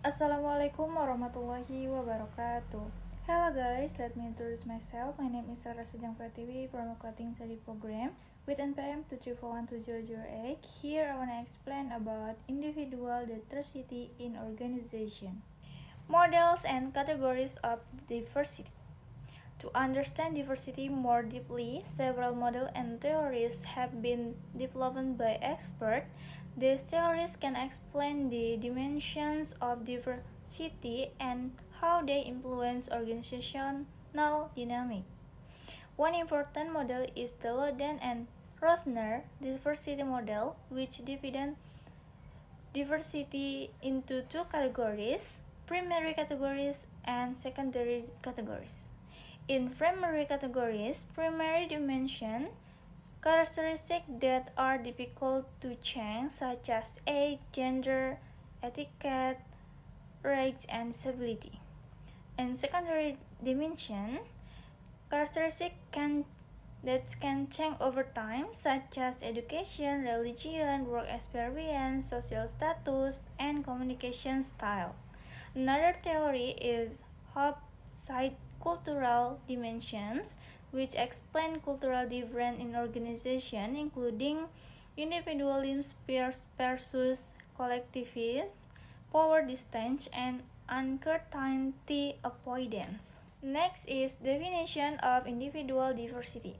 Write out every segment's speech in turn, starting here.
Assalamualaikum warahmatullahi wabarakatuh. Hello guys, let me introduce myself. My name is Sarah Sejang Pratiwi from Cutting Study Program with NPM 2341208. Here I want to explain about individual diversity in organization. Models and categories of diversity. To understand diversity more deeply, several models and theories have been developed by experts. These theories can explain the dimensions of diversity and how they influence organizational dynamics. One important model is the Loden and Rosner diversity model, which divides diversity into two categories: primary categories and secondary categories. In primary categories, primary dimension characteristics that are difficult to change, such as age, gender, etiquette, race, and disability. In secondary dimension, characteristics that can change over time, such as education, religion, work experience, social status, and communication style. Another theory is Hofstadter cultural dimensions, which explain cultural difference in organization, including individualism versus collectivism, power distance, and uncertainty avoidance. Next is definition of individual diversity.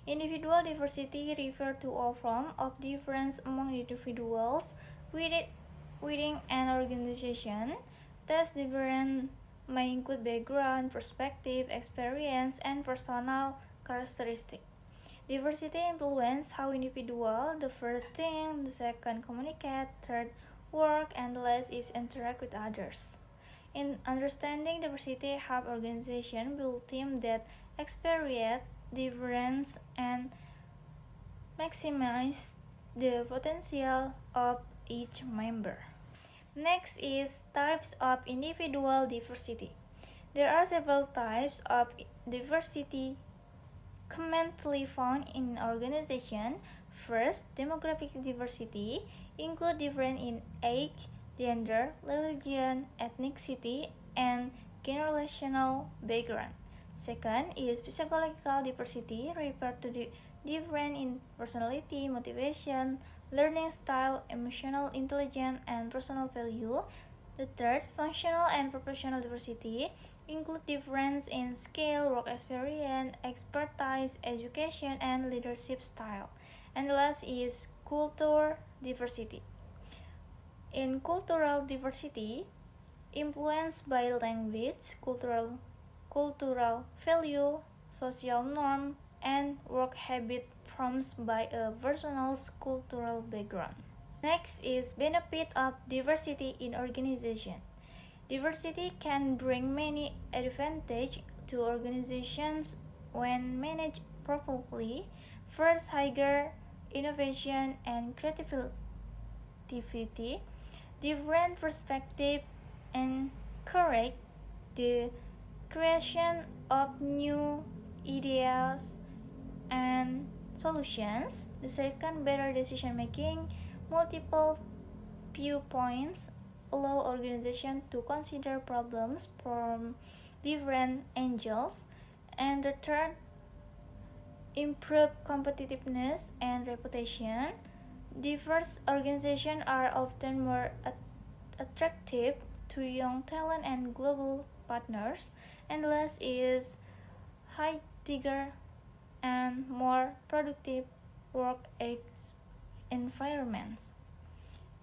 Individual diversity refers to all forms of difference among individuals within an organization. Thus, difference may include background, perspective, experience, and personal characteristics. Diversity influences how individuals, the first think, the second communicate, third work, and the last is interact with others. In understanding diversity, help organization build teams that experience difference and maximize the potential of each member. Next is types of individual diversity. There are several types of diversity commonly found in an organization. First, demographic diversity include difference in age, gender, religion, ethnicity, and generational background. Second is psychological diversity, refer to the difference in personality, motivation, learning style, emotional intelligence, and personal value. The third, functional and professional diversity, include difference in skill, work experience, expertise, education, and leadership style. And the last is culture diversity. In cultural diversity, influenced by language, cultural value, social norm, and work habit formed by a person's cultural background. Next is benefit of diversity in organization. Diversity can bring many advantages to organizations when managed properly. First, higher innovation and creativity. Different perspectives encourage the creation of new ideas and solutions. The second, better decision making. Multiple viewpoints allow organizations to consider problems from different angles. And the third, improve competitiveness and reputation. Diverse organizations are often more attractive to young talent and global partners. And last is higher and more productive work environments.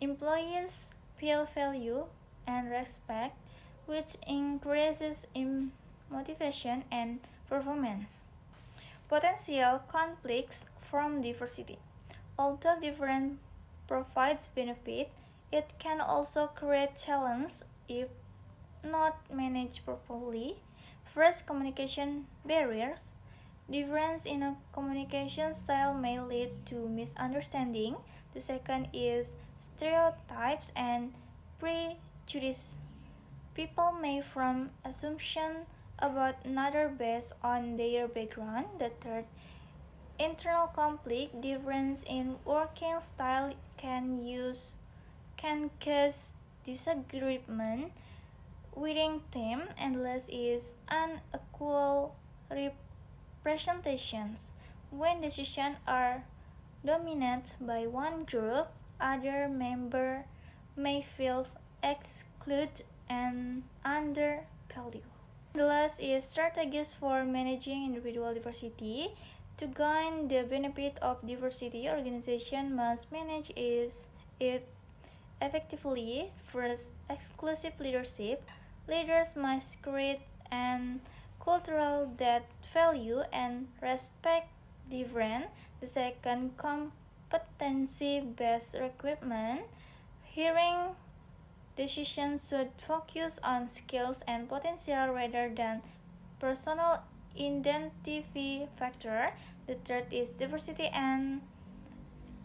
Employees feel value and respect, which increases in motivation and performance. Potential conflicts from diversity. Although different provides benefit, it can also create challenge if not managed properly. First, communication barriers. Difference in a communication style may lead to misunderstanding. The second is stereotypes and prejudice. People may form assumptions about another based on their background. The third, internal conflict. Difference in working style can cause disagreement. winning team, and less is unequal representations. When decisions are dominated by one group, other members may feel excluded and undervalued. The last is strategies for managing individual diversity. To gain the benefit of diversity, organization must manage it effectively. First, exclusive leadership. Leaders must create an cultural that value and respect different. The second, competency-based recruitment. Hearing decisions should focus on skills and potential rather than personal identity factor. The third is diversity and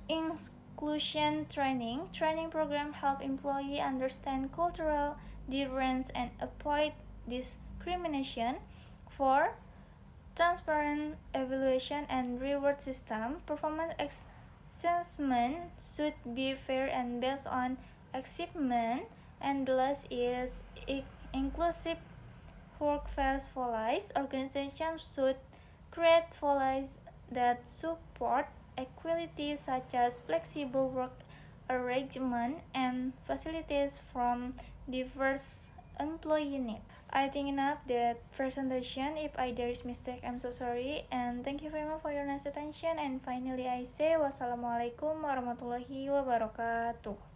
inclusion training. Training program help employee understand cultural difference and avoid discrimination. 4. Transparent evaluation and reward system. Performance assessment should be fair and based on achievement. And the last is inclusive workplace policies. Organizations should create policies that support equality, such as flexible work arrangement and facilities from diverse employee needs. I think enough that presentation. If there is mistake, I'm so sorry. And thank you very much for your nice attention. And finally, I say wassalamualaikum warahmatullahi wabarakatuh.